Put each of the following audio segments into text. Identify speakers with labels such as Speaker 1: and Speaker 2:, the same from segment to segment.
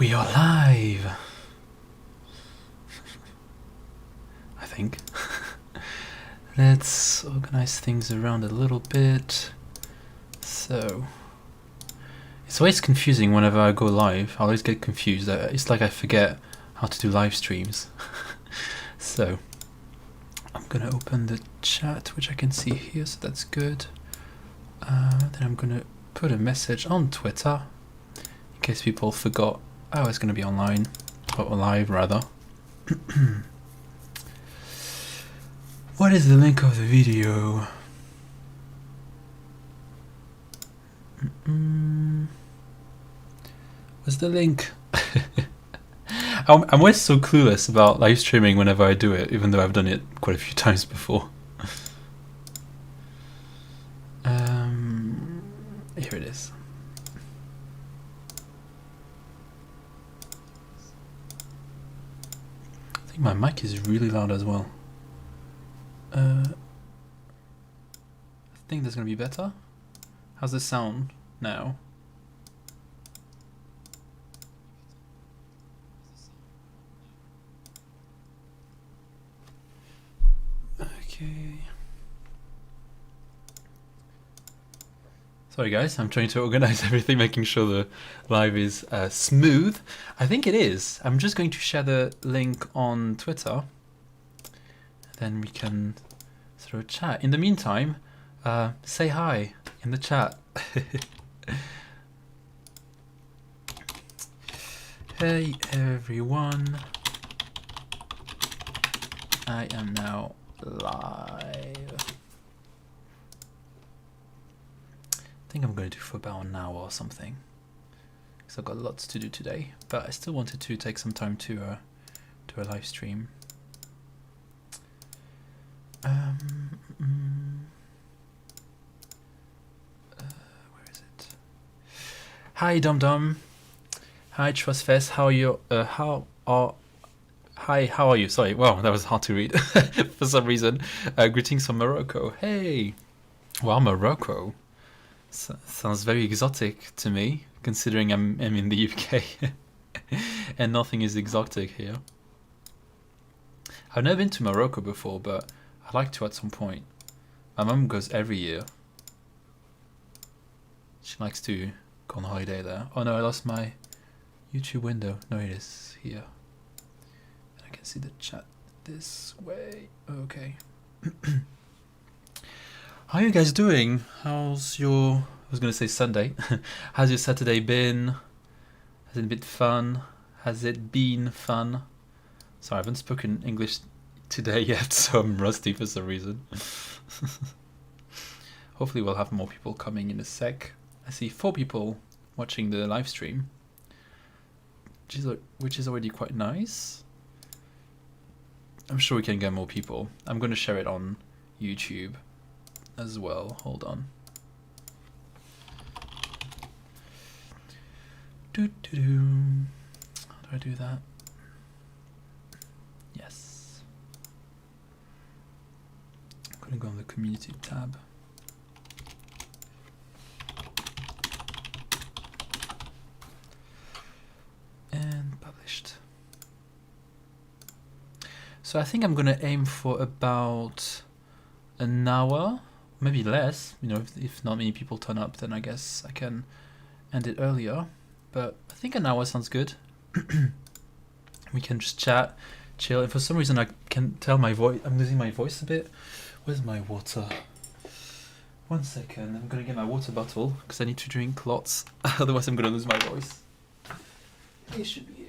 Speaker 1: We are live, I think. Let's organize things around a little bit. So, it's always confusing whenever I go live. I always get confused. It's like I forget how to do live streams. So, I'm gonna open the chat, which I can see here, so that's good. Then I'm gonna put a message on Twitter in case people forgot I was gonna be online, or live rather. What is the link of the video? What's the link? I'm always so clueless about live streaming whenever I do it, even though I've done it quite a few times before. Here it is. I think my mic is really loud as well. I think that's gonna be better. How's the sound now? Okay. Sorry guys, I'm trying to organize everything, making sure the live is smooth. I think it is. I'm just going to share the link on Twitter. Then we can sort of chat. In the meantime, say hi in the chat. Hey everyone. I am now live. I think I'm going to do for about an hour or something, because I've got lots to do today, but I still wanted to take some time to do a live stream. Where is it? Hi Dum Dum. Hi Trustfest. How are you? Hi, how are you? Sorry, wow, that was hard to read for some reason. Greetings from Morocco. Hey, wow, Morocco. Sounds very exotic to me, considering I'm in the UK and nothing is exotic here. I've never been to Morocco before, but I'd like to at some point. My mum goes every year. She likes to go on holiday there. Oh no, I lost my YouTube window. No, it is here. I can see the chat this way. Okay. How are you guys doing? How's your, I was gonna say Sunday. How's your Saturday been? Has it been fun? Has it been fun? Sorry, I haven't spoken English today yet, so I'm rusty for some reason. Hopefully we'll have more people coming in a sec. I see 4 people watching the live stream, which is already quite nice. I'm sure we can get more people. I'm going to share it on YouTube as well. Hold on. How do I do that? Yes. I'm going to go on the community tab. And published. So I think I'm gonna aim for about an hour, maybe less. You know, if not many people turn up, then I guess I can end it earlier. But I think an hour sounds good. We can just chat, chill. And for some reason I can tell my voice, I'm losing my voice a bit. Where's my water? 1 second, I'm gonna get my water bottle because I need to drink lots. Otherwise I'm gonna lose my voice. It should be here.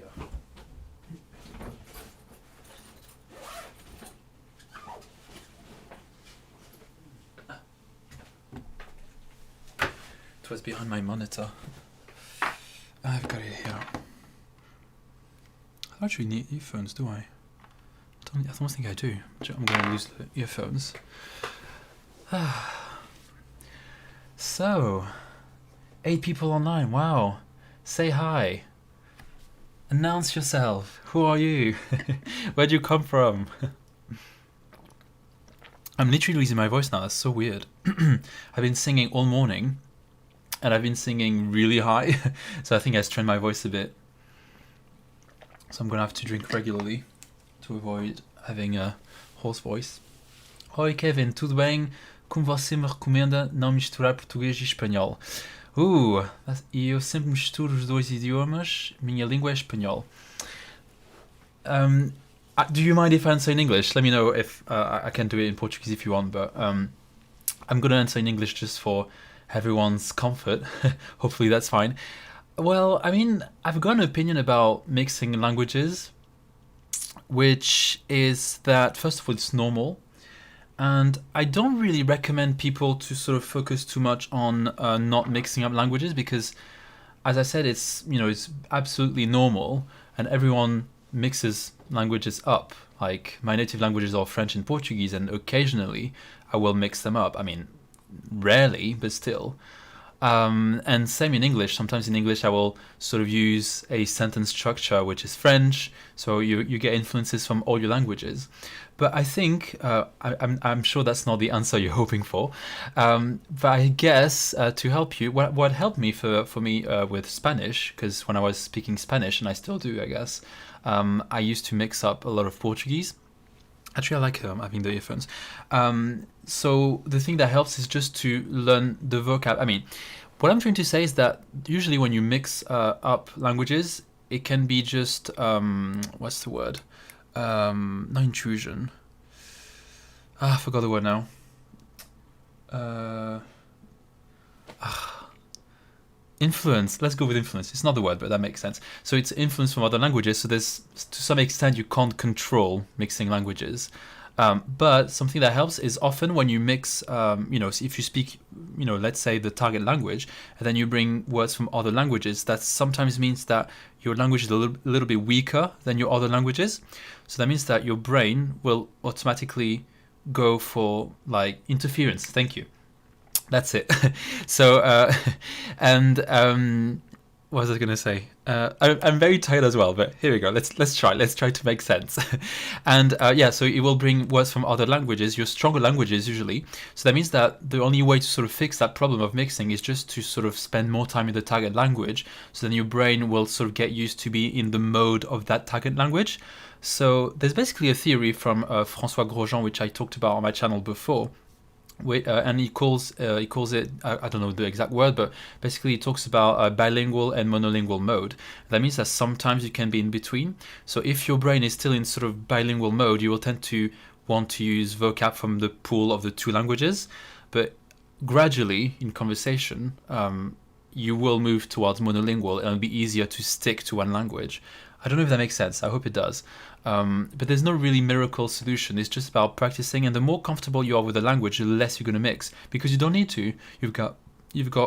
Speaker 1: It was behind my monitor. I've got it here. I don't actually need earphones, do I? I don't think I do. I'm going to lose the earphones. So, 8 people online. Wow. Say hi. Announce yourself. Who are you? Where'd you come from? I'm literally losing my voice now. That's so weird. I've been singing all morning, and I've been singing really high, so I think I strained my voice a bit. so I'm gonna have to drink regularly to avoid having a hoarse voice. Oi Kevin, tudo bem? Como você me recomenda não misturar português e espanhol? Eu sempre misturo os dois idiomas, minha língua é espanhol. Do you mind if I answer in English? Let me know if I can do it in Portuguese if you want, but I'm gonna answer in English just for everyone's comfort. Hopefully that's fine. Well, I mean, I've got an opinion about mixing languages, which is that, first of all, it's normal. And I don't really recommend people to sort of focus too much on not mixing up languages because, as I said, it's absolutely normal, and everyone mixes languages up. Like, my native languages are French and Portuguese, and occasionally I will mix them up. I mean, rarely, but still. And same in English. Sometimes in English I will sort of use a sentence structure which is French, so you get influences from all your languages. But I think I'm sure that's not the answer you're hoping for. But I guess to help you, what helped me for me with Spanish, because when I was speaking Spanish, and I still do, I guess, I used to mix up a lot of Portuguese. Actually, I like having the earphones. So the thing that helps is just to learn the vocab. I mean, what I'm trying to say is that usually when you mix up languages, it can be just what's the word? Not intrusion. I forgot the word now. Influence. Let's go with influence. It's not the word, but that makes sense. So it's influence from other languages. So there's, to some extent, you can't control mixing languages. But something that helps is often when you mix, if you speak, let's say the target language, and then you bring words from other languages, that sometimes means that your language is a little bit weaker than your other languages. So that means that your brain will automatically go for like interference. Thank you. That's it. So, what was I going to say? I'm very tired as well, but here we go. Let's try. Let's try to make sense. And so it will bring words from other languages, your stronger languages usually. So that means that the only way to sort of fix that problem of mixing is just to sort of spend more time in the target language. So then your brain will sort of get used to be in the mode of that target language. So there's basically a theory from François Grosjean, which I talked about on my channel before. And he calls it, I don't know the exact word, but basically he talks about bilingual and monolingual mode. That means that sometimes you can be in between. So if your brain is still in sort of bilingual mode, you will tend to want to use vocab from the pool of the two languages. But gradually in conversation, you will move towards monolingual, and it'll be easier to stick to one language. I don't know if that makes sense. I hope it does. But there's no really miracle solution. It's just about practicing, and the more comfortable you are with the language, the less you're going to mix, because you don't need to. You've got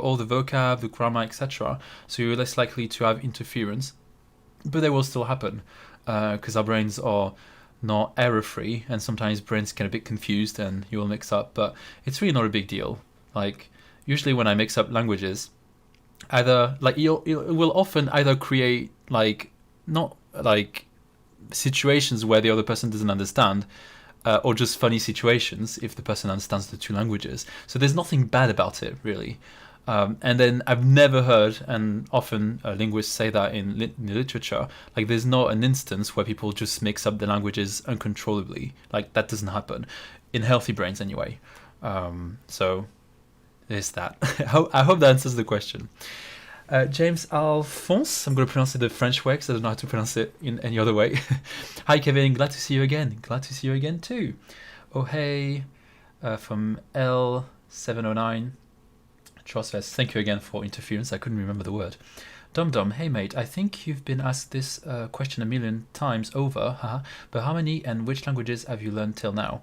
Speaker 1: all the vocab, the grammar, etc. So you're less likely to have interference, but they will still happen because our brains are not error-free, and sometimes brains get a bit confused and you will mix up. But it's really not a big deal. Like usually when I mix up languages, either like it will often either create like not like situations where the other person doesn't understand, or just funny situations if the person understands the two languages. So there's nothing bad about it, really. And then I've never heard, and often linguists say that in literature, like there's not an instance where people just mix up the languages uncontrollably. Like that doesn't happen in healthy brains anyway. So there's that. I hope that answers the question. James Alphonse, I'm going to pronounce it the French way because I don't know how to pronounce it in any other way. Hi Kevin, glad to see you again. Glad to see you again too. Oh hey, from L709. Trustfest, thank you again for interference. I couldn't remember the word. Dum, hey mate, I think you've been asked this question a million times over, but how many and which languages have you learned till now?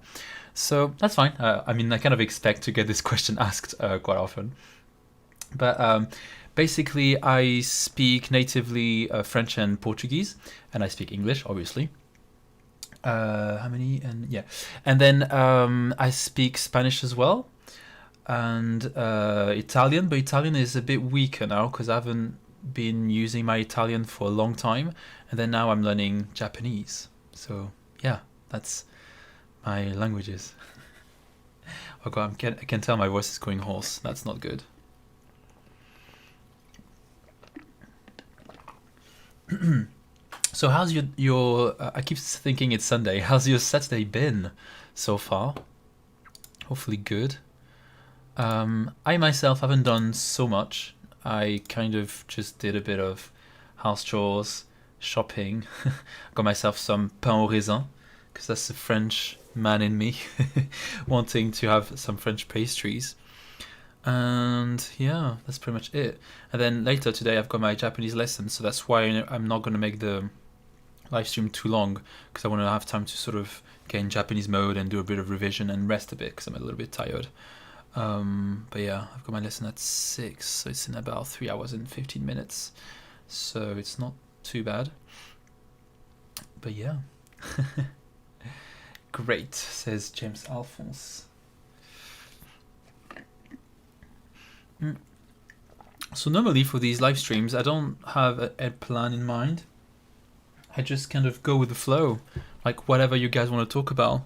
Speaker 1: So that's fine. I mean, I kind of expect to get this question asked quite often. But basically, I speak natively French and Portuguese, and I speak English, obviously. How many? And yeah, and then I speak Spanish as well, and Italian. But Italian is a bit weaker now because I haven't been using my Italian for a long time, and then now I'm learning Japanese. So yeah, that's my languages. Oh god, I can tell my voice is going hoarse. That's not good. So how's your I keep thinking it's Sunday. How's your Saturday been so far? Hopefully good. I myself haven't done so much. I kind of just did a bit of house chores, shopping. Got myself some pain au raisin, because that's the French man in me wanting to have some French pastries. And yeah, that's pretty much it. And then later today I've got my Japanese lesson, so that's why I'm not going to make the live stream too long, because I want to have time to sort of get in Japanese mode and do a bit of revision and rest a bit, because I'm a little bit tired. But yeah, I've got my lesson at 6, so it's in about 3 hours and 15 minutes, so it's not too bad. But yeah. Great, says James Alphonse. So normally for these live streams I don't have a plan in mind. I just kind of go with the flow, like whatever you guys want to talk about.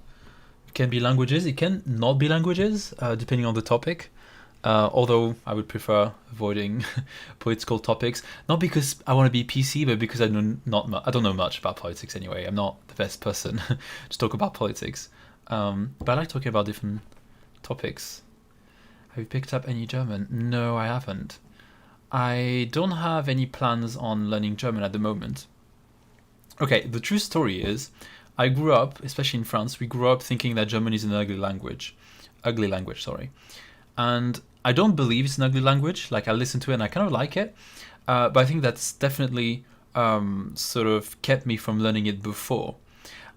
Speaker 1: It can be languages, it can not be languages, depending on the topic. Although I would prefer avoiding political topics, not because I want to be PC, but because I don't know much about politics anyway. I'm not the best person to talk about politics, but I like talking about different topics. Have you picked up any German? No, I haven't. I don't have any plans on learning German at the moment. Okay, the true story is, I grew up, especially in France, we grew up thinking that German is an ugly language, sorry. And I don't believe it's an ugly language. Like, I listen to it and I kind of like it, but I think that's definitely sort of kept me from learning it before.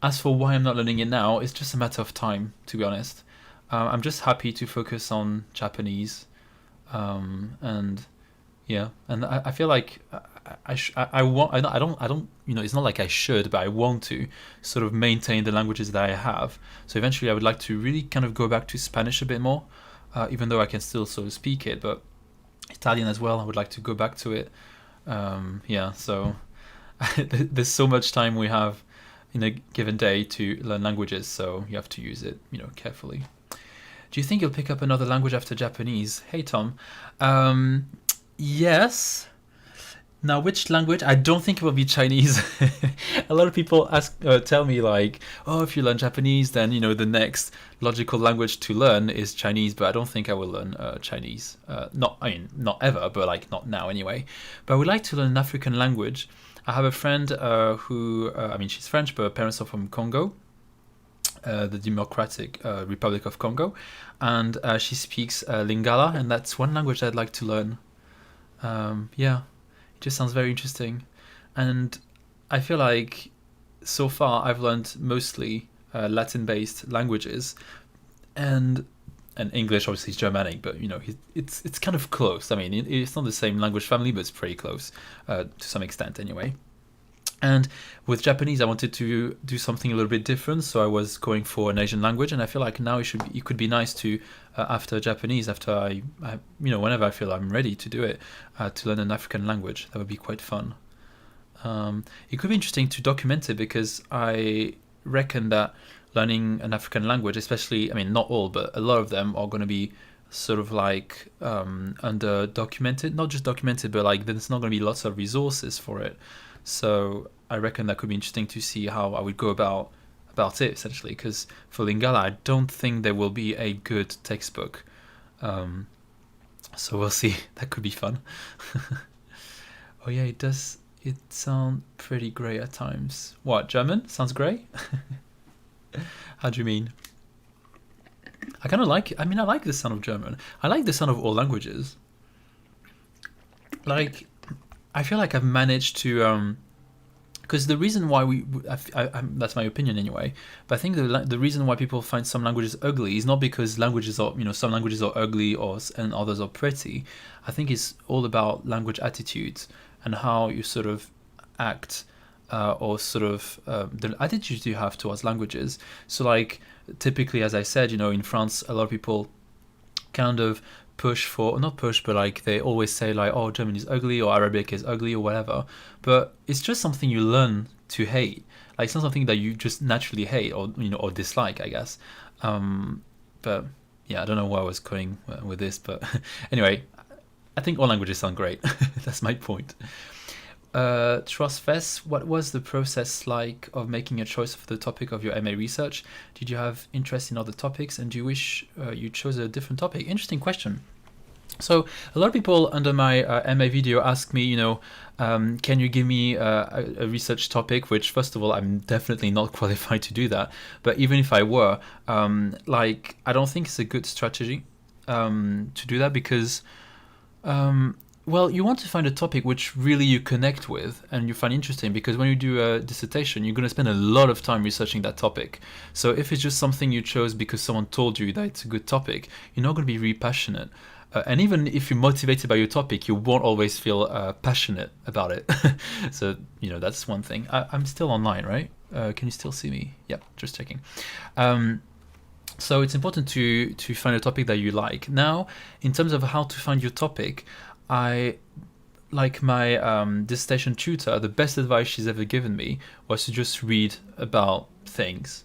Speaker 1: As for why I'm not learning it now, it's just a matter of time, to be honest. I'm just happy to focus on Japanese, and yeah, and I feel like I don't, you know, it's not like I should, but I want to sort of maintain the languages that I have. So eventually I would like to really kind of go back to Spanish a bit more, even though I can still sort of speak it, but Italian as well, I would like to go back to it. Yeah, so there's so much time we have in a given day to learn languages, so you have to use it, you know, carefully. Do you think you'll pick up another language after Japanese? Hey, Tom. Yes. Now, which language? I don't think it will be Chinese. A lot of people tell me like, oh, if you learn Japanese, then, you know, the next logical language to learn is Chinese. But I don't think I will learn Chinese. Not ever, but like not now anyway. But I would like to learn an African language. I have a friend who, she's French, but her parents are from Congo. The Democratic Republic of Congo, and she speaks Lingala, and that's one language I'd like to learn. Yeah, it just sounds very interesting, and I feel like so far I've learned mostly Latin-based languages, and English obviously is Germanic, but you know it's kind of close. I mean, it's not the same language family, but it's pretty close to some extent anyway. And with Japanese, I wanted to do something a little bit different, so I was going for an Asian language, and I feel like now it could be nice to, after Japanese, after I whenever I feel I'm ready to do it, to learn an African language. That would be quite fun. It could be interesting to document it, because I reckon that learning an African language, especially, I mean, not all, but a lot of them are going to be sort of like under documented, not just documented, but like there's not going to be lots of resources for it. So I reckon that could be interesting to see how I would go about it, essentially, because for Lingala I don't think there will be a good textbook, so we'll see. That could be fun. Oh yeah, it sound pretty grey at times. What, German sounds grey? How do you mean? I kind of like it. I mean, I like the sound of German. I like the sound of all languages. Like, I feel like I've managed to, because the reason why that's my opinion anyway, but I think the reason why people find some languages ugly is not because languages are, some languages are ugly and others are pretty. I think it's all about language attitudes and how you sort of act, or sort of the attitudes you have towards languages. So like, typically, as I said, in France, a lot of people kind of not push, but like they always say like, oh, German is ugly or Arabic is ugly or whatever. But it's just something you learn to hate. Like, it's not something that you just naturally hate or or dislike, I guess. But yeah, I don't know where I was going with this, but anyway, I think all languages sound great. That's my point. Trustfest, what was the process like of making a choice for the topic of your MA research? Did you have interest in other topics, and do you wish you chose a different topic? Interesting question. So a lot of people under my MA video ask me, can you give me a research topic? Which, first of all, I'm definitely not qualified to do that. But even if I were, I don't think it's a good strategy to do that, because well, you want to find a topic which really you connect with and you find interesting, because when you do a dissertation, you're going to spend a lot of time researching that topic. So if it's just something you chose because someone told you that it's a good topic, you're not going to be really passionate. And even if you're motivated by your topic, you won't always feel passionate about it. So, that's one thing. I'm still online, right? Can you still see me? Yep, just checking. So it's important to find a topic that you like. Now, in terms of how to find your topic, I like my dissertation tutor, the best advice she's ever given me was to just read about things.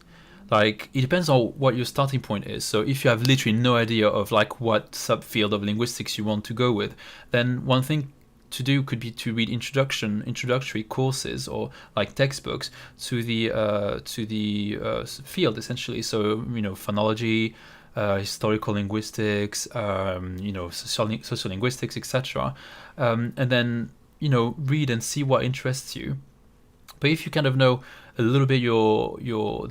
Speaker 1: Like, it depends on what your starting point is. So if you have literally no idea of like what subfield of linguistics you want to go with, then one thing to do could be to read introductory courses or like textbooks to the field, essentially. So phonology, historical linguistics, social linguistics, etc. And then read and see what interests you. But if you kind of know a little bit the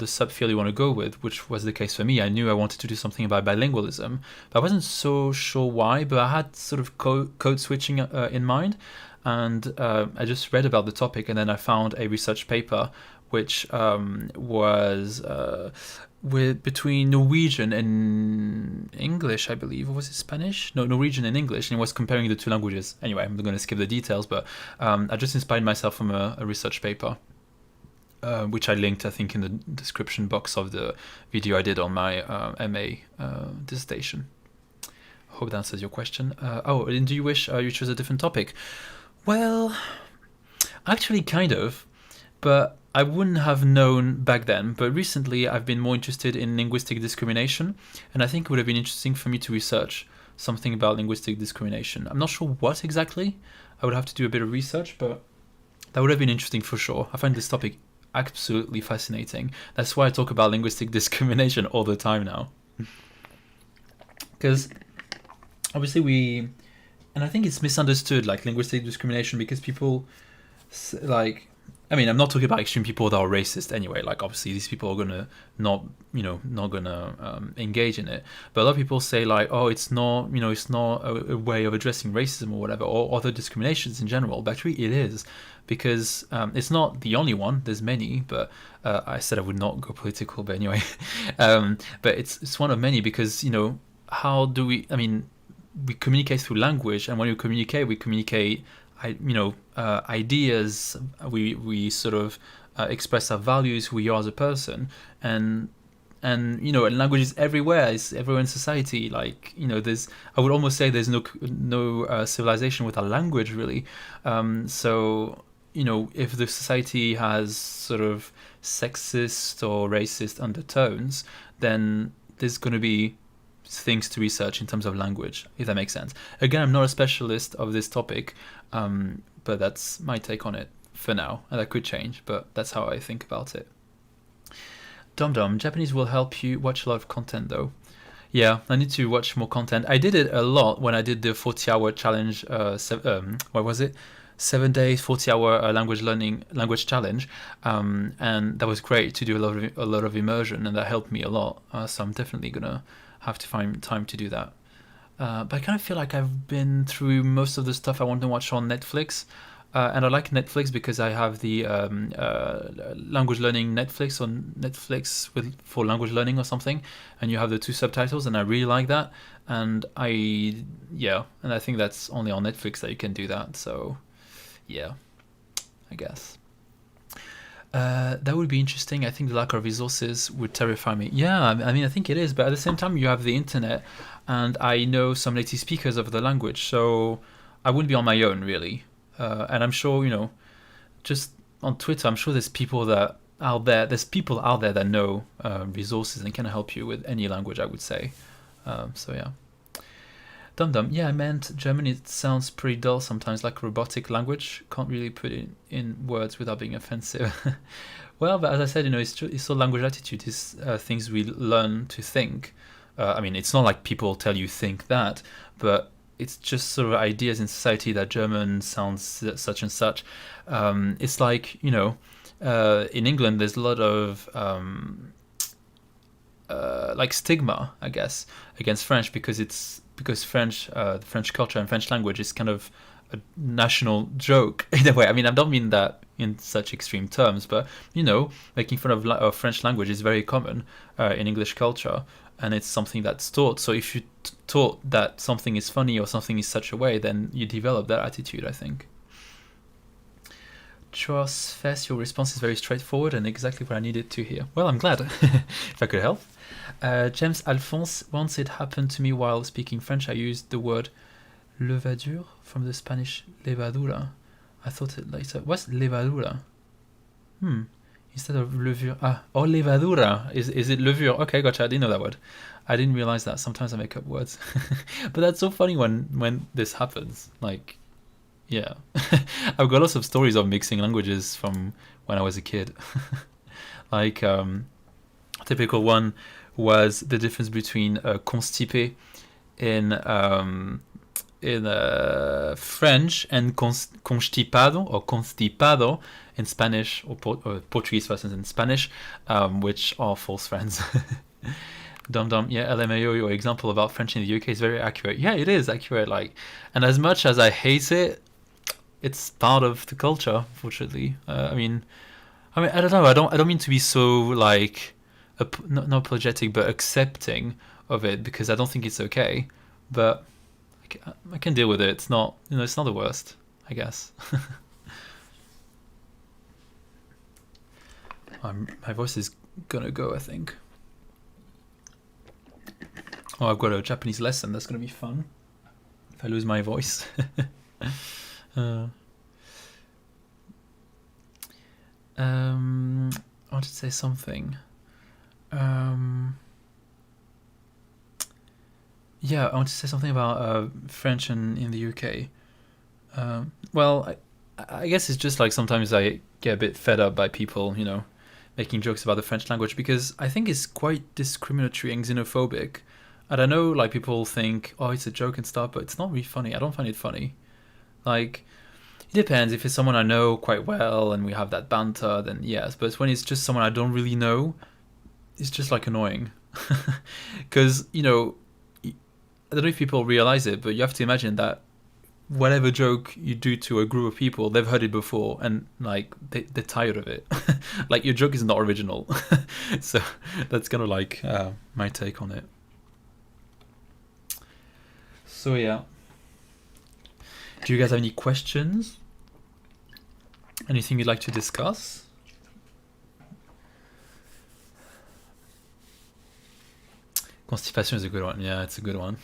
Speaker 1: subfield you want to go with, which was the case for me, I knew I wanted to do something about bilingualism, but I wasn't so sure why. But I had sort of code switching in mind, and I just read about the topic, and then I found a research paper which was between Norwegian and English, I believe, or was it Spanish? No, Norwegian and English, and it was comparing the two languages. Anyway, I'm going to skip the details, but I just inspired myself from a research paper, which I linked, I think, in the description box of the video I did on my MA dissertation. Hope that answers your question. And do you wish you chose a different topic? Well, actually, kind of, but I wouldn't have known back then. But recently, I've been more interested in linguistic discrimination, and I think it would have been interesting for me to research something about linguistic discrimination. I'm not sure what exactly. I would have to do a bit of research, but that would have been interesting for sure. I find this topic absolutely fascinating. That's why I talk about linguistic discrimination all the time now. Because obviously and I think it's misunderstood, like linguistic discrimination, because people I'm not talking about extreme people that are racist anyway. Like, obviously these people are gonna not gonna engage in it. But a lot of people say like, oh, it's not a way of addressing racism or whatever, or other discriminations in general. But actually it is, because it's not the only one. There's many, but I said I would not go political. But anyway, but it's one of many, because how do we? We communicate through language, and when we communicate ideas. We sort of express our values, who we are as a person, and language is everywhere. It's everywhere in society. Like, I would almost say there's no civilization without language, really. So if the society has sort of sexist or racist undertones, then there's going to be things to research in terms of language, if that makes sense. Again, I'm not a specialist of this topic, but that's my take on it for now, and that could change, but that's how I think about it. Dum Japanese will help you watch a lot of content though. Yeah, I need to watch more content. I did it a lot when I did the 40-hour challenge. What was it? 7 days, 40-hour language challenge, and that was great to do a lot of immersion, and that helped me a lot. So I'm definitely gonna have to find time to do that. But I kind of feel like I've been through most of the stuff I want to watch on Netflix. And I like Netflix because I have the language learning Netflix on Netflix for language learning or something, and you have the 2 subtitles, and I really like that. And I think that's only on Netflix that you can do that. So yeah, I guess. That would be interesting. I think the lack of resources would terrify me. Yeah, I think it is, but at the same time, you have the internet, and I know some native speakers of the language, so I wouldn't be on my own, really. And I'm sure, just on Twitter, I'm sure there's people out there that know resources and can help you with any language, I would say. So yeah. Dum dum. Yeah, I meant German. It sounds pretty dull sometimes, like a robotic language. Can't really put it in words without being offensive. Well, but as I said, it's all language attitude. It's things we learn to think. I mean, it's not like people tell you think that, but it's just sort of ideas in society that German sounds such and such. It's like, in England, there's a lot of like stigma, I guess, against French because French, the French culture and French language is kind of a national joke in a way. I mean, I don't mean that in such extreme terms, but making fun of French language is very common in English culture, and it's something that's taught. So if you taught that something is funny or something is such a way, then you develop that attitude, I think. Trust Fest, your response is very straightforward and exactly what I needed to hear. Well, I'm glad if I could help. James Alphonse, once it happened to me while speaking French, I used the word levadure from the Spanish levadura. I thought it later. What's levadura? Instead of levure. Levadura. Is it levure? Okay, gotcha. I didn't know that word. I didn't realize that. Sometimes I make up words. But that's so funny when this happens. Like, yeah. I've got lots of stories of mixing languages from when I was a kid. Like, a typical one was the difference between constipé in French and constipado or constipado in Spanish, or Portuguese versions in Spanish, which are false friends. Dum dum. Yeah, LMAO, your example about French in the UK is very accurate. Yeah, it is accurate. Like, and as much as I hate it, it's part of the culture, fortunately. I mean, I don't know. I don't mean to be so like, not apologetic, but accepting of it, because I don't think it's okay. But I can deal with it. It's not, it's not the worst, I guess. My voice is gonna go, I think. Oh, I've got a Japanese lesson. That's gonna be fun if I lose my voice. I wanted to say something. Yeah, I want to say something about French in the UK. Well, I guess it's just like sometimes I get a bit fed up by people, making jokes about the French language, because I think it's quite discriminatory and xenophobic. And I know, like, people think, oh, it's a joke and stuff, but it's not really funny. I don't find it funny. Like, it depends. If it's someone I know quite well and we have that banter, then yes. But when it's just someone I don't really know, it's just like annoying. Because, I don't know if people realize it, but you have to imagine that whatever joke you do to a group of people, they've heard it before, and like they're tired of it. Like, your joke is not original. So that's kind of like my take on it. So yeah, do you guys have any questions? Anything you'd like to discuss? Constipation is a good one. Yeah, it's a good one.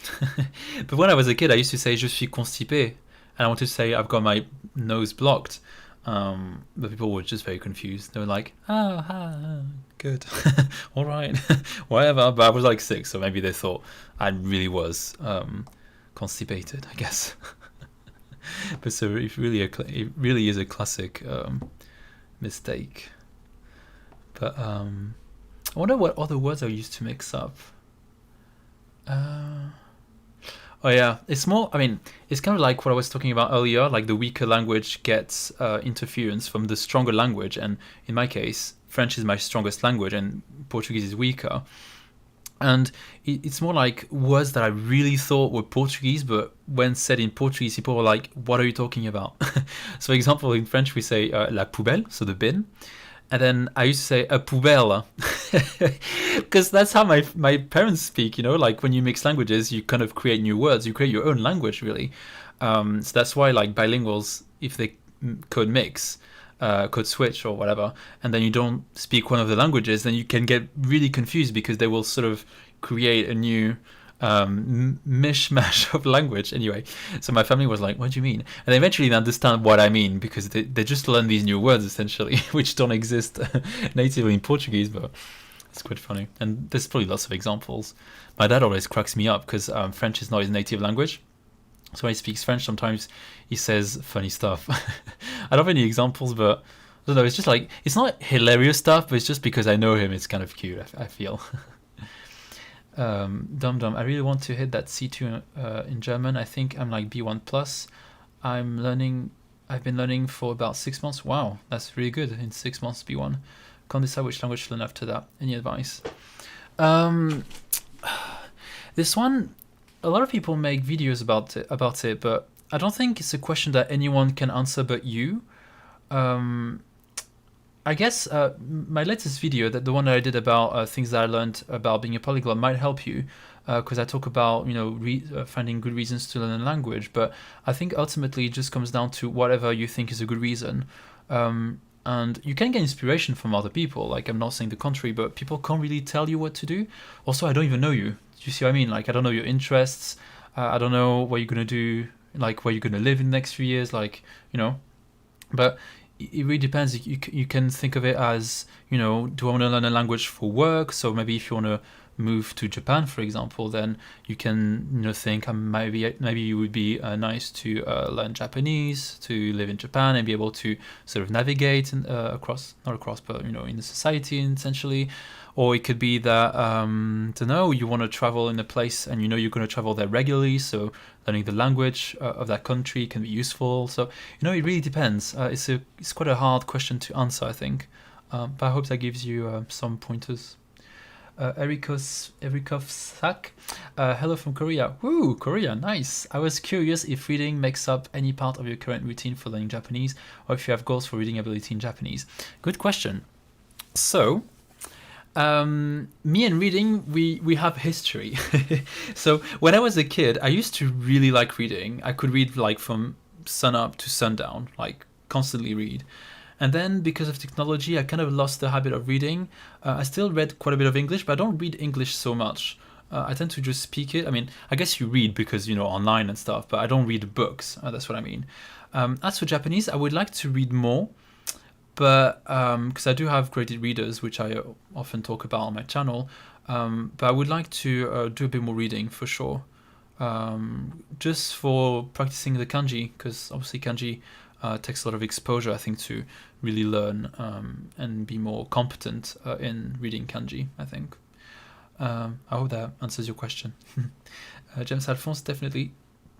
Speaker 1: But when I was a kid, I used to say je suis constipé, and I wanted to say I've got my nose blocked. But people were just very confused. They were like, good. All right. Whatever. But I was like 6, so maybe they thought I really was constipated, I guess. But so it really is a classic mistake. But I wonder what other words are used to mix up. Oh yeah, it's more, I mean, it's kind of like what I was talking about earlier, like the weaker language gets interference from the stronger language, and in my case, French is my strongest language and Portuguese is weaker. And it's more like words that I really thought were Portuguese, but when said in Portuguese, people were like, what are you talking about? So for example, in French we say la poubelle, so the bin. And then I used to say a poubelle, because that's how my parents speak, like when you mix languages, you kind of create new words, you create your own language, really. So that's why, like, bilinguals, if they could switch or whatever, and then you don't speak one of the languages, then you can get really confused because they will sort of create a new mishmash of language. Anyway, so my family was like, what do you mean? And eventually they understand what I mean, because they just learn these new words essentially, which don't exist natively in Portuguese. But It's quite funny. And there's probably lots of examples. My dad always cracks me up because French is not his native language. So when he speaks French, sometimes he says funny stuff. I don't have any examples, but I don't know. It's just like, it's not hilarious stuff, but it's just because I know him, it's kind of cute, I feel. Dum Dum, I really want to hit that C2 in German. I think I'm like B1 plus. I've been learning for about 6 months. Wow, that's really good. In 6 months, B1. Can't decide which language to learn after that. Any advice? This one, a lot of people make videos about it, but I don't think it's a question that anyone can answer but you. I guess my latest video, the one that I did about things that I learned about being a polyglot, might help you, because I talk about finding good reasons to learn a language. But I think ultimately it just comes down to whatever you think is a good reason. And you can get inspiration from other people. Like, I'm not saying the contrary, but people can't really tell you what to do. Also, I don't even know you. Do you see what I mean? Like, I don't know your interests. I don't know what you're gonna do, like where you're gonna live in the next few years. Like, but it really depends. You can think of it as, do I want to learn a language for work? So maybe if you want to move to Japan, for example, then you can think maybe it would be nice to learn Japanese, to live in Japan and be able to sort of navigate in the society essentially. Or it could be that you want to travel in a place and you're going to travel there regularly, so learning the language of that country can be useful. So it really depends. It's quite a hard question to answer, I think, but I hope that gives you some pointers. Erikov-sak, hello from Korea. Woo, Korea, nice. I was curious if reading makes up any part of your current routine for learning Japanese, or if you have goals for reading ability in Japanese. Good question. So, me and reading, we have history. So when I was a kid, I used to really like reading. I could read like from sun up to sundown, like constantly read. And then because of technology, I kind of lost the habit of reading. I still read quite a bit of English, but I don't read English so much. I tend to just speak it. I mean, I guess you read because, online and stuff, but I don't read books. That's what I mean. As for Japanese, I would like to read more, but because I do have graded readers, which I often talk about on my channel. But I would like to do a bit more reading for sure. Just for practicing the kanji, because obviously kanji takes a lot of exposure, I think, to really learn and be more competent in reading kanji, I think. I hope that answers your question. James Alphonse, definitely,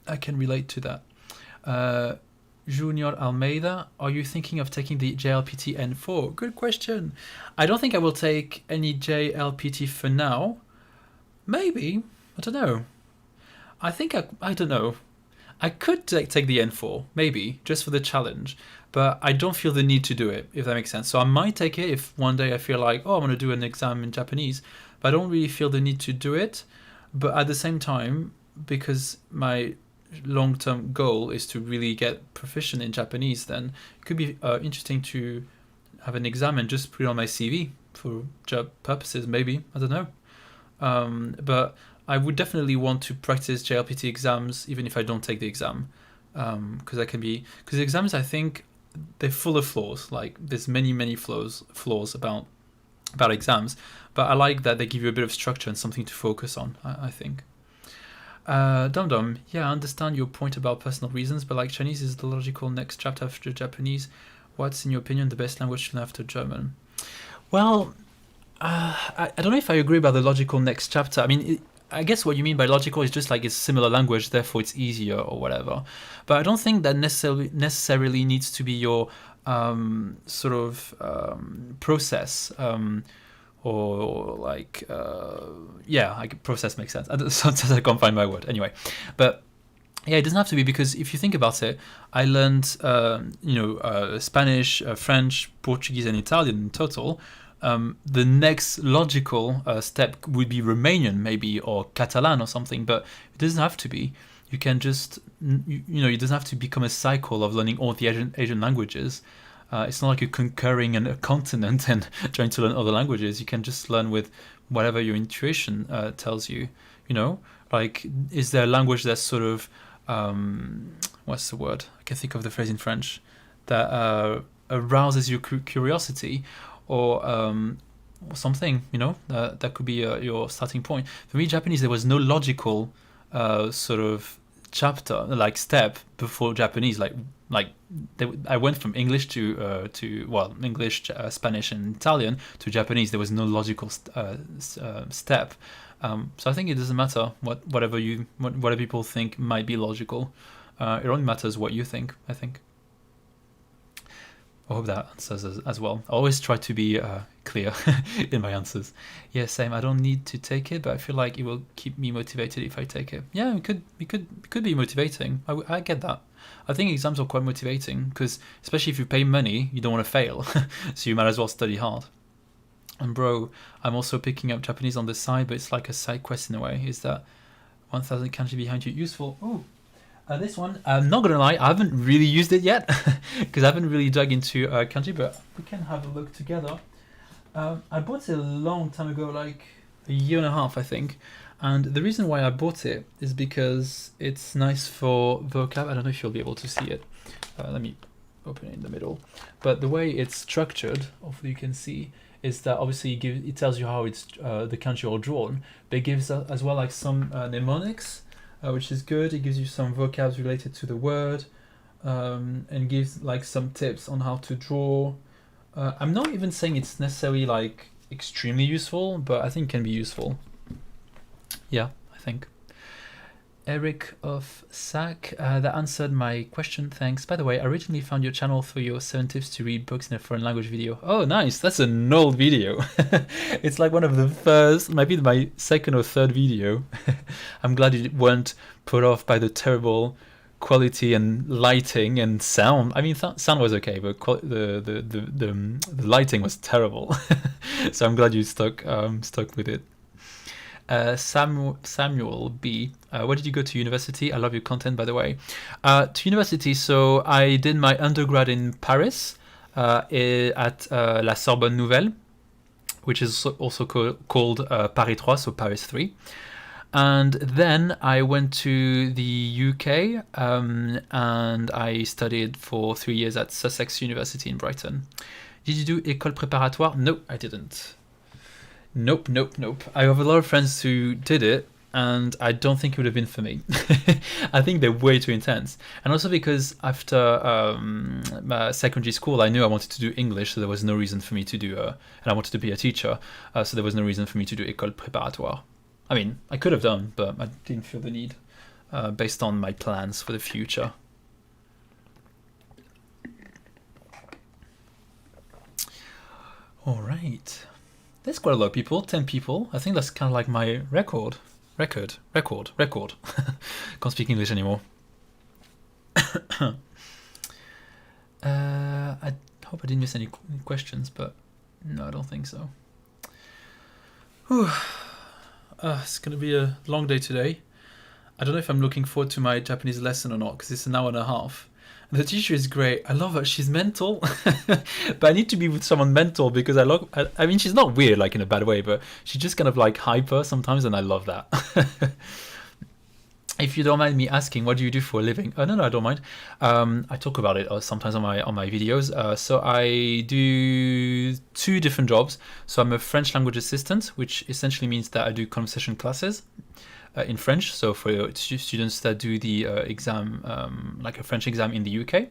Speaker 1: I can relate to that. Junior Almeida, are you thinking of taking the JLPT N4? Good question. I don't think I will take any JLPT for now. Maybe. I don't know. I don't know. I could take the N4, maybe, just for the challenge, but I don't feel the need to do it, if that makes sense. So I might take it if one day I feel like, I'm going to do an exam in Japanese, but I don't really feel the need to do it. But at the same time, because my long-term goal is to really get proficient in Japanese, then it could be interesting to have an exam and just put it on my CV for job purposes, maybe. I don't know. But I would definitely want to practice JLPT exams, even if I don't take the exam, because the exams, I think, they're full of flaws. Like, there's many flaws about exams, but I like that they give you a bit of structure and something to focus on, I think. Dum, yeah, I understand your point about personal reasons, but like Chinese is the logical next chapter after Japanese. What's, in your opinion, the best language to learn after German? Well, I don't know if I agree about the logical next chapter. I mean, I guess what you mean by logical is just like it's similar language, therefore it's easier or whatever. But I don't think that necessarily needs to be your process. Or like, process makes sense. Sometimes I can't find my word. Anyway, but yeah, it doesn't have to be, because if you think about it, I learned, Spanish, French, Portuguese, and Italian in total. The next logical step would be Romanian, maybe, or Catalan or something, but it doesn't have to be. You can just, it doesn't have to become a cycle of learning all the Asian languages. It's not like you're conquering a continent and trying to learn other languages. You can just learn with whatever your intuition tells you. Like, is there a language that's sort of, what's the word? I can think of the phrase in French, that arouses your curiosity, or something, you know, that could be your starting point. For me, Japanese, there was no logical sort of chapter, like step before Japanese. I went from English to English, Spanish, and Italian to Japanese. There was no logical step. So I think it doesn't matter whatever people think might be logical. It only matters what you think, I think. I hope that answers as well. I always try to be clear in my answers. Yeah, same. I don't need to take it, but I feel like it will keep me motivated if I take it. Yeah, it could be motivating. I get that. I think exams are quite motivating because, especially if you pay money, you don't want to fail, so you might as well study hard. And bro, I'm also picking up Japanese on the side, but it's like a side quest in a way. Is that 1,000 kanji behind you useful? Oh. This one, I'm not gonna lie, I haven't really used it yet because I haven't really dug into kanji, but we can have a look together. I bought it a long time ago, like a year and a half, I think. And the reason why I bought it is because it's nice for vocab. I don't know if you'll be able to see it. Let me open it in the middle. But the way it's structured, hopefully you can see, is that obviously it tells you how it's the kanji are drawn, but it gives as well like some mnemonics. Which is good. It gives you some vocabs related to the word, and gives like some tips on how to draw. I'm not even saying it's necessarily like extremely useful, but I think it can be useful. Yeah, I think. Eric of SAC, that answered my question, thanks. By the way, I originally found your channel through your 7 tips to read books in a foreign language video. Oh, nice, that's an old video. It's like one of the first, maybe my second or third video. I'm glad you weren't put off by the terrible quality and lighting and sound. I mean, sound was okay, but the lighting was terrible. So I'm glad you stuck with it. Samuel B. Where did you go to university? I love your content, by the way. To university, so I did my undergrad in Paris at La Sorbonne Nouvelle, which is also called Paris 3, so Paris 3. And then I went to the UK and I studied for 3 years at Sussex University in Brighton. Did you do école préparatoire? No, I didn't. Nope. I have a lot of friends who did it, and I don't think it would have been for me. I think they're way too intense. And also because after secondary school, I knew I wanted to do English, so there was no reason for me to do, and I wanted to be a teacher, so there was no reason for me to do école préparatoire. I mean, I could have done, but I didn't feel the need, based on my plans for the future. All right. There's quite a lot of people, 10 people. I think that's kind of like my record. Can't speak English anymore. I hope I didn't miss any questions, but no, I don't think so. It's going to be a long day today. I don't know if I'm looking forward to my Japanese lesson or not, because it's an hour and a half. The teacher is great. I love her. She's mental, but I need to be with someone mental because I mean, she's not weird like in a bad way, but she's just kind of like hyper sometimes, and I love that. If you don't mind me asking, what do you do for a living? No, I don't mind. I talk about it sometimes on my videos. So I do 2 different jobs. So I'm a French language assistant, which essentially means that I do conversation classes in French. So for students that do the exam, like a French exam in the UK.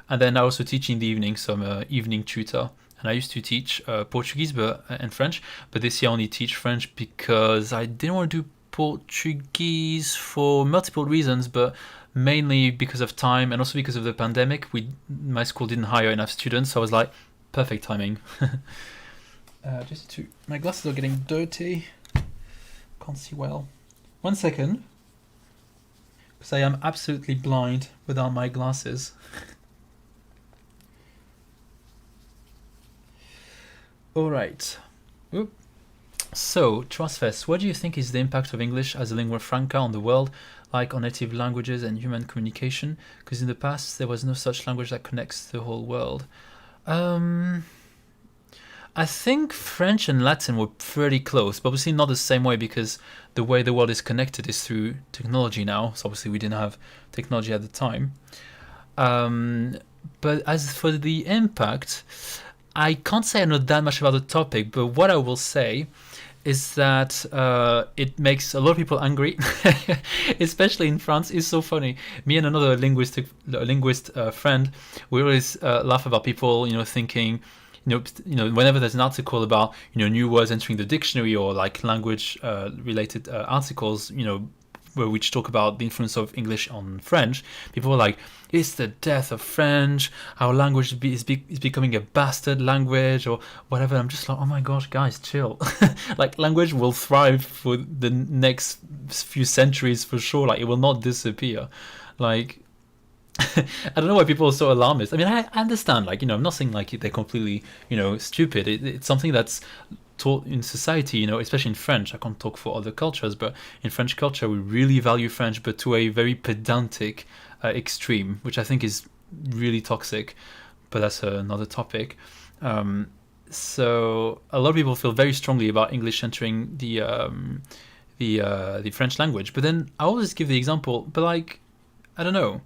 Speaker 1: And then I also teach in the evening, so I'm an evening tutor. And I used to teach Portuguese and French, but this year I only teach French because I didn't want to do Portuguese for multiple reasons, but mainly because of time and also because of the pandemic. My school didn't hire enough students, so I was like, perfect timing. My glasses are getting dirty. Can't see well. 1 second, because I am absolutely blind without my glasses. All right. Oop. So, Trustfest, what do you think is the impact of English as a lingua franca on the world, like on native languages and human communication? Because in the past, there was no such language that connects the whole world. I think French and Latin were pretty close, but obviously not the same way because the way the world is connected is through technology now. So obviously we didn't have technology at the time. But as for the impact, I can't say I know that much about the topic, but what I will say is that it makes a lot of people angry, especially in France. It's so funny. Me and another linguist friend, we always laugh about people, thinking, whenever there's an article about, new words entering the dictionary or like language related articles, which talk about the influence of English on French, people are like, it's the death of French, our language is becoming a bastard language or whatever. I'm just like, oh my gosh, guys, chill. Like, language will thrive for the next few centuries for sure. Like, it will not disappear. Like, I don't know why people are so alarmist. I mean, I understand, like, I'm not saying like they're completely, stupid. It's something that's taught in society, especially in French. I can't talk for other cultures, but in French culture, we really value French, but to a very pedantic extreme, which I think is really toxic. But that's another topic. So a lot of people feel very strongly about English entering the French language. But then I always give the example, but like, I don't know.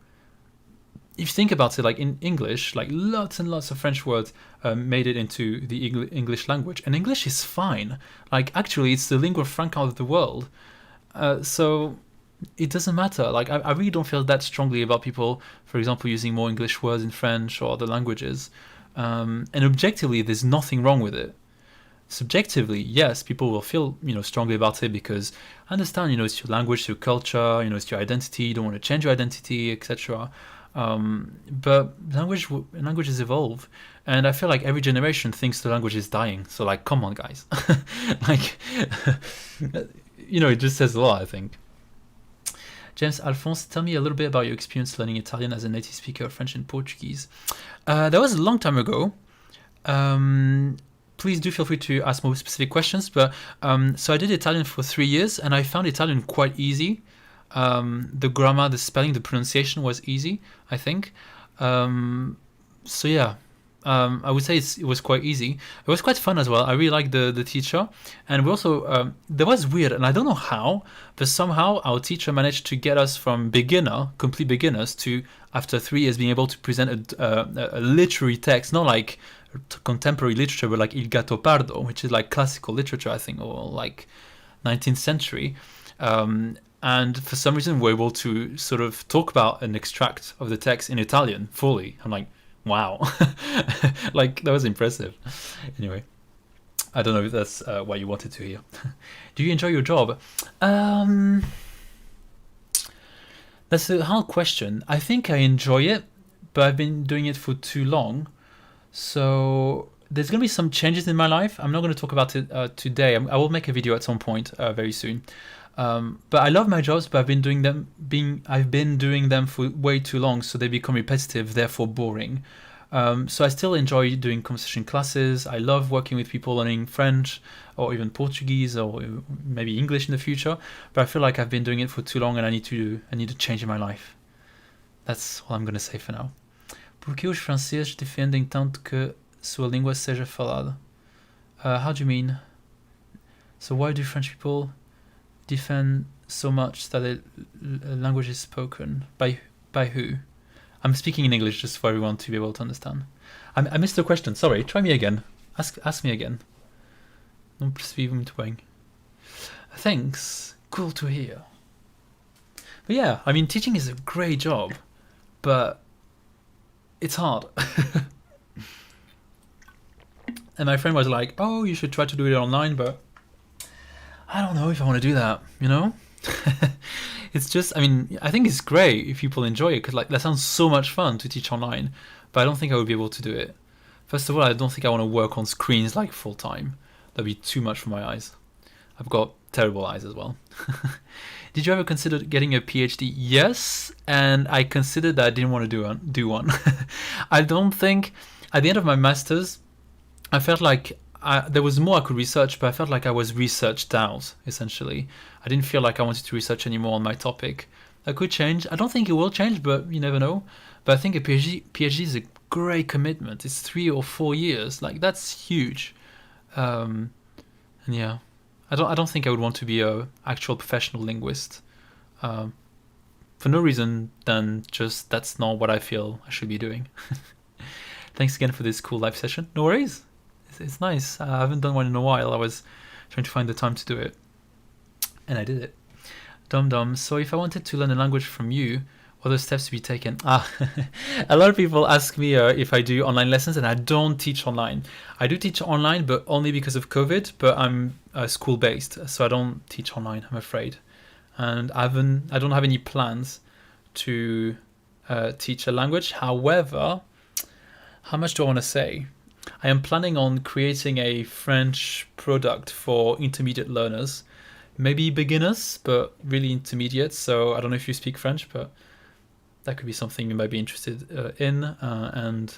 Speaker 1: If you think about it, like in English, like lots and lots of French words made it into the English language, and English is fine. Like, actually, it's the lingua franca of the world. So it doesn't matter. Like, I really don't feel that strongly about people, for example, using more English words in French or other languages. And objectively, there's nothing wrong with it. Subjectively, yes, people will feel, strongly about it because I understand, it's your language, it's your culture, it's your identity. You don't want to change your identity, etc. But languages evolve, and I feel like every generation thinks the language is dying. So, like, come on, guys. Like, it just says a lot, I think. James Alphonse, tell me a little bit about your experience learning Italian as a native speaker of French and Portuguese. That was a long time ago. Please do feel free to ask more specific questions. But so I did Italian for 3 years, and I found Italian quite easy. The grammar, the spelling, the pronunciation was easy, I think. So yeah, I would say it was quite easy. It was quite fun as well. I really liked the teacher, and we also that was weird, and I don't know how, but somehow our teacher managed to get us from complete beginners, to after 3 years being able to present a literary text, not like contemporary literature, but like Il Gatto Pardo, which is like classical literature, I think, or like 19th century. And for some reason, we're able to sort of talk about an extract of the text in Italian fully. I'm like, wow. Like, that was impressive. Anyway, I don't know if that's what you wanted to hear. Do you enjoy your job? That's a hard question. I think I enjoy it, but I've been doing it for too long. So there's going to be some changes in my life. I'm not going to talk about it today. I will make a video at some point very soon. But I love my jobs, but I've been doing them for way too long, so they become repetitive, therefore boring. So I still enjoy doing conversation classes. I love working with people learning French or even Portuguese or maybe English in the future. But I feel like I've been doing it for too long, and I need to change in my life. That's all I'm gonna say for now. Por que os franceses defendem tanto que sua língua seja falada? How do you mean? So why do French people defend so much that a language is spoken? By who? I'm speaking in English just for everyone to be able to understand. I missed the question. Sorry. Try me again. Ask me again. Não percebi muito bem. Thanks. Cool to hear. But yeah, I mean, teaching is a great job, but it's hard. And my friend was like, "Oh, you should try to do it online," but I don't know if I want to do that, It's just, I mean, I think it's great if people enjoy it, because like that sounds so much fun to teach online, but I don't think I would be able to do it. First of all, I don't think I want to work on screens like full time. That'd be too much for my eyes. I've got terrible eyes as well. Did you ever consider getting a PhD? Yes, and I considered that I didn't want to do one. I don't think, at the end of my master's, I felt like there was more I could research, but I felt like I was researched out, essentially. I didn't feel like I wanted to research anymore on my topic. That could change. I don't think it will change, but you never know. But I think a PhD is a great commitment. It's 3 or 4 years. Like, that's huge. And yeah, I don't think I would want to be a actual professional linguist. For no reason than just that's not what I feel I should be doing. Thanks again for this cool live session. No worries. It's nice. I haven't done one in a while. I was trying to find the time to do it, and I did it. Dum. So if I wanted to learn a language from you, what are the steps to be taken? A lot of people ask me if I do online lessons, and I don't teach online. I do teach online, but only because of COVID. But I'm school-based, so I don't teach online, I'm afraid. And I don't have any plans to teach a language. However, how much do I want to say? I am planning on creating a French product for intermediate learners, maybe beginners, but really intermediate. So I don't know if you speak French, but that could be something you might be interested in. And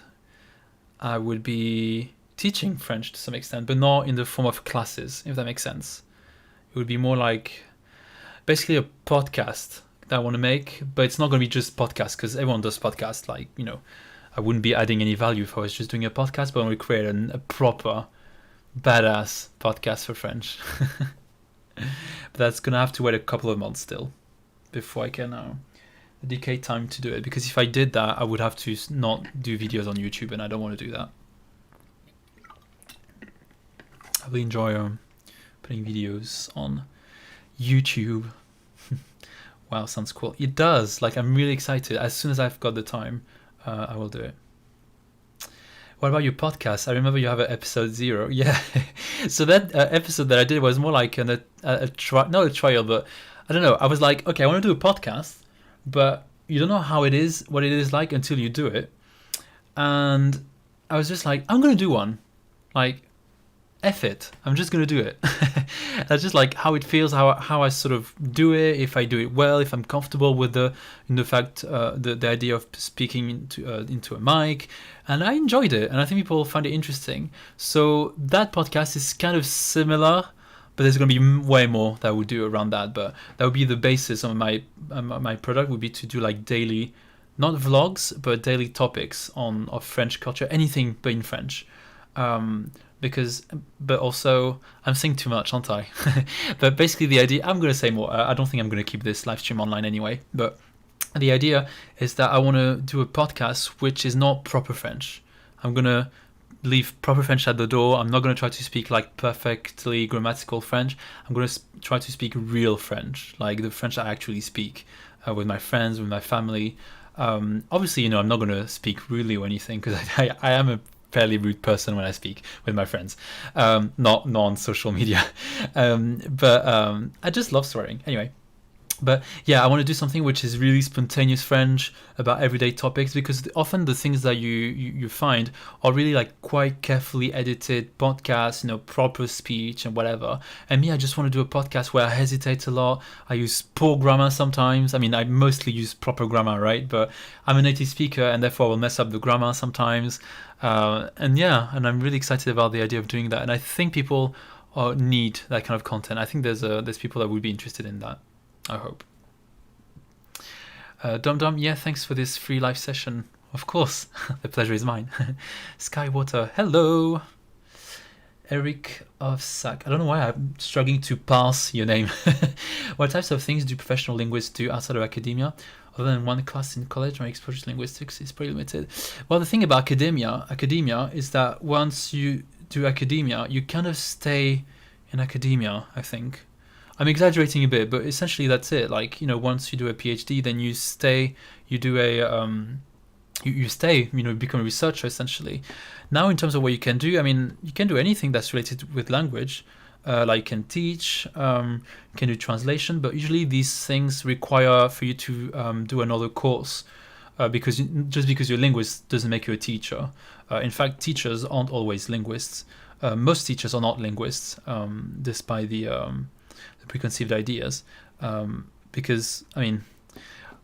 Speaker 1: I would be teaching French to some extent, but not in the form of classes, if that makes sense. It would be more like basically a podcast that I want to make, but it's not going to be just podcast because everyone does podcasts. Like, you know, I wouldn't be adding any value if I was just doing a podcast, but I want to create a proper, badass podcast for French. But that's going to have to wait a couple of months still before I can dedicate time to do it. Because if I did that, I would have to not do videos on YouTube, and I don't want to do that. I really enjoy putting videos on YouTube. Wow, sounds cool. It does. Like, I'm really excited. As soon as I've got the time, I will do it. What about your podcast? I remember you have an episode 0. Yeah. So that episode that I did was more like not a trial, but I don't know. I was like, okay, I want to do a podcast, but you don't know what it is like until you do it. And I was just like, I'm going to do one. Like, F it. I'm just going to do it. That's just like how it feels, how I sort of do it, if I do it well, if I'm comfortable with the idea of speaking into a mic. And I enjoyed it, and I think people find it interesting. So that podcast is kind of similar, but there's going to be way more that I would do around that. But that would be the basis of my product, would be to do like daily, not vlogs, but daily topics of French culture, anything but in French. But also I'm saying too much, aren't I? But basically the idea, I'm going to say more. I don't think I'm going to keep this live stream online anyway, but the idea is that I want to do a podcast which is not proper French. I'm going to leave proper French at the door. I'm not going to try to speak like perfectly grammatical French. I'm going to try to speak real French, like the French I actually speak with my friends, with my family. Obviously, you know, I'm not going to speak rudely or anything, because I am a fairly rude person when I speak with my friends, not on social media. But I just love swearing anyway. But yeah, I want to do something which is really spontaneous French about everyday topics, because often the things that you find are really like quite carefully edited podcasts, you know, proper speech and whatever. And me, I just want to do a podcast where I hesitate a lot. I use poor grammar sometimes. I mean, I mostly use proper grammar, right? But I'm a native speaker, and therefore I will mess up the grammar sometimes. And I'm really excited about the idea of doing that. And I think people need that kind of content. I think there's people that would be interested in that. I hope. Dum, yeah, thanks for this free live session. Of course, the pleasure is mine. Skywater, hello. Eric of Sac. I don't know why I'm struggling to pass your name. What types of things do professional linguists do outside of academia? Other than one class in college, my exposure to linguistics is pretty limited. Well, the thing about academia is that once you do academia, you kind of stay in academia, I think. I'm exaggerating a bit, but essentially that's it. Like, you know, once you do a PhD, then you stay, you do you stay, you know, become a researcher essentially. Now, in terms of what you can do, I mean, you can do anything that's related with language. Like you can teach, you can do translation, but usually these things require for you to do another course, because just because you're a linguist doesn't make you a teacher. In fact, teachers aren't always linguists. Most teachers are not linguists, despite the preconceived ideas, because I mean,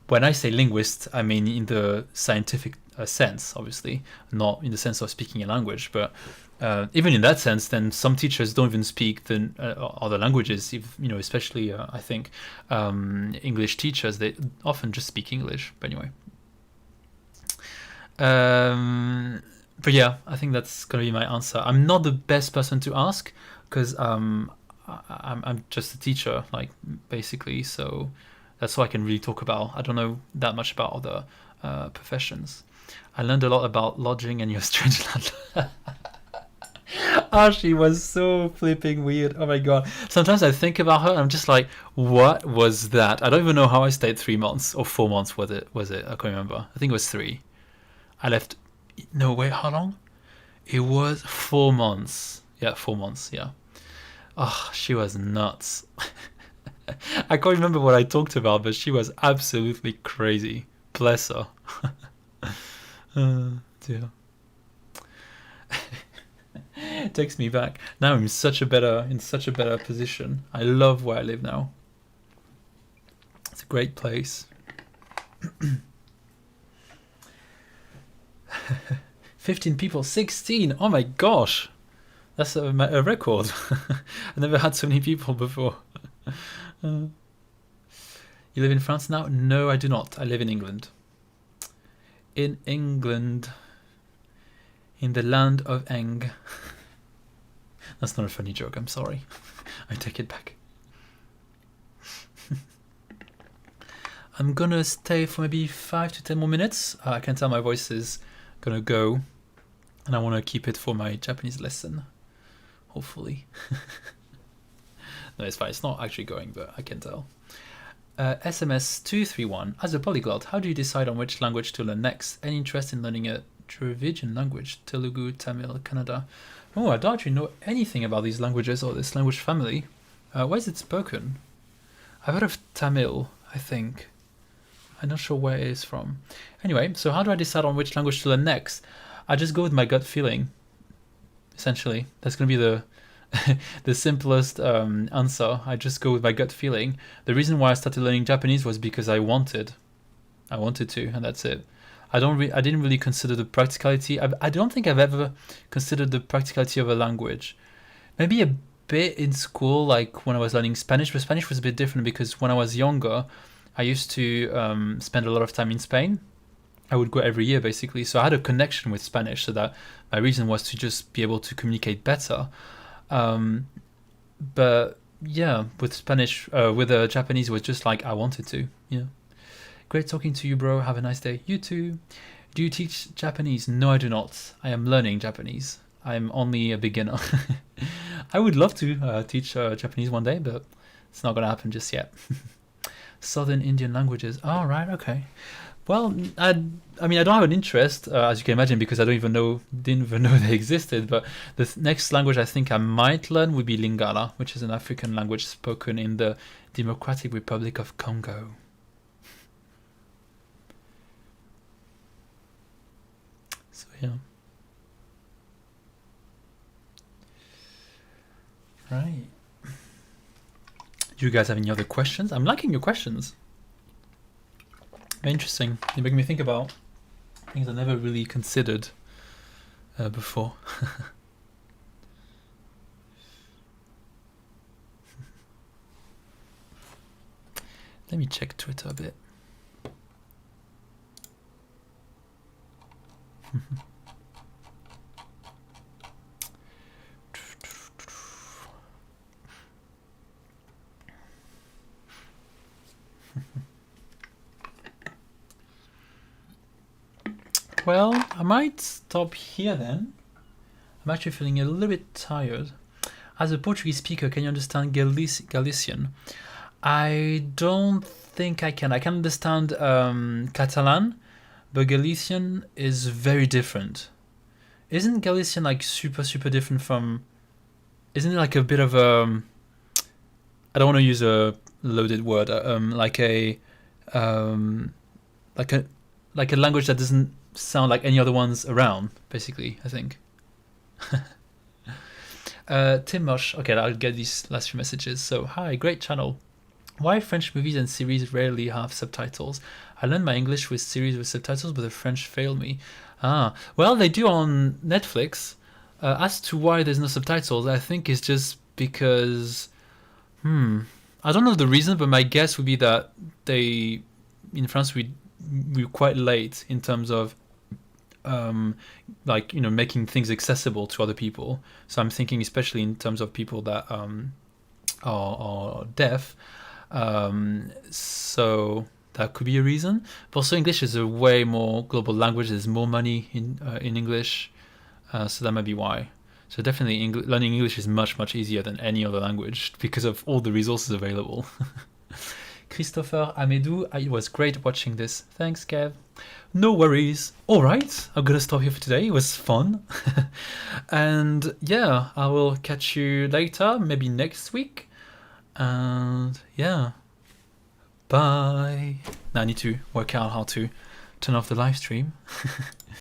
Speaker 1: when I say linguist, I mean in the scientific sense, obviously, not in the sense of speaking a language. But even in that sense, then some teachers don't even speak the other languages. If, you know, especially I think English teachers, they often just speak English. But anyway, but yeah, I think that's gonna be my answer. I'm not the best person to ask, because I'm just a teacher, like, basically, so that's all I can really talk about. I don't know that much about other professions. I learned a lot about lodging and your strange landlord. Oh, she was so flipping weird. Oh my god. Sometimes I think about her and I'm just like, what was that? I don't even know how I stayed 3 months or 4 months was it? I can't remember. I think it was 3. I left. No, wait, how long? It was 4 months. Yeah, 4 months, yeah. Oh, she was nuts. I can't remember what I talked about, but she was absolutely crazy. Bless her. Dear. It takes me back. Now I'm in such a better position. I love where I live now. It's a great place. 15 people, 16. Oh my gosh, that's a record. I've never had so many people before. You live in France now? No, I do not. I live in England. In England, in the land of Eng. That's not a funny joke, I'm sorry. I take it back. I'm gonna stay for maybe 5 to 10 more minutes. I can tell my voice is gonna go, and I want to keep it for my Japanese lesson, hopefully. No, it's fine. It's not actually going, but I can tell. SMS 231. As a polyglot, how do you decide on which language to learn next? Any interest in learning a Dravidian language? Telugu, Tamil, Kannada? Oh, I don't actually know anything about these languages or this language family. Where is it spoken? I've heard of Tamil, I think. I'm not sure where it is from. Anyway, so how do I decide on which language to learn next? I just go with my gut feeling, essentially. That's going to be the the simplest answer. I just go with my gut feeling. The reason why I started learning Japanese was because I wanted to, and that's it. I didn't really consider the practicality. I don't think I've ever considered the practicality of a language. Maybe a bit in school, like when I was learning Spanish, but Spanish was a bit different because when I was younger, I used to spend a lot of time in Spain. I would go every year basically, so I had a connection with Spanish, so that my reason was to just be able to communicate better. But yeah, with Spanish, with Japanese, it was just like I wanted to. Yeah. Great talking to you, bro. Have a nice day. You too. Do you teach Japanese? No, I do not. I am learning Japanese. I'm only a beginner. I would love to teach Japanese one day, but it's not going to happen just yet. Southern Indian languages. Oh, right. Okay. Well, I mean, I don't have an interest, as you can imagine, because I didn't even know they existed. But the next language I think I might learn would be Lingala, which is an African language spoken in the Democratic Republic of Congo. So yeah. Right. Do you guys have any other questions? I'm liking your questions. Very interesting. They make me think about things I never really considered before. Let me check Twitter a bit. Well, I might stop here then. I'm actually feeling a little bit tired. As a Portuguese speaker, can you understand Galician? I don't think I can. I can understand Catalan, but Galician is very different. Isn't Galician like super different from? Isn't it like a bit of a? I don't want to use a loaded word. Like a language that doesn't sound like any other ones around, basically, I think. Tim Mosh, okay, I'll get these last few messages. So, hi, great channel. Why French movies and series rarely have subtitles? I learned my English with series with subtitles, but the French fail me. Well, they do on Netflix. As to why there's no subtitles, I think it's just because, I don't know the reason, but my guess would be that in France, we're quite late in terms of making things accessible to other people. So I'm thinking especially in terms of people that are deaf. So that could be a reason. But also English is a way more global language. There's more money in English, so that might be why. So definitely learning English is much easier than any other language because of all the resources available. Christopher Amedou, it was great watching this. Thanks, Kev. No worries. All right, I'm gonna stop here for today. It was fun. And yeah, I will catch you later, maybe next week. And yeah, bye. Now I need to work out how to turn off the live stream.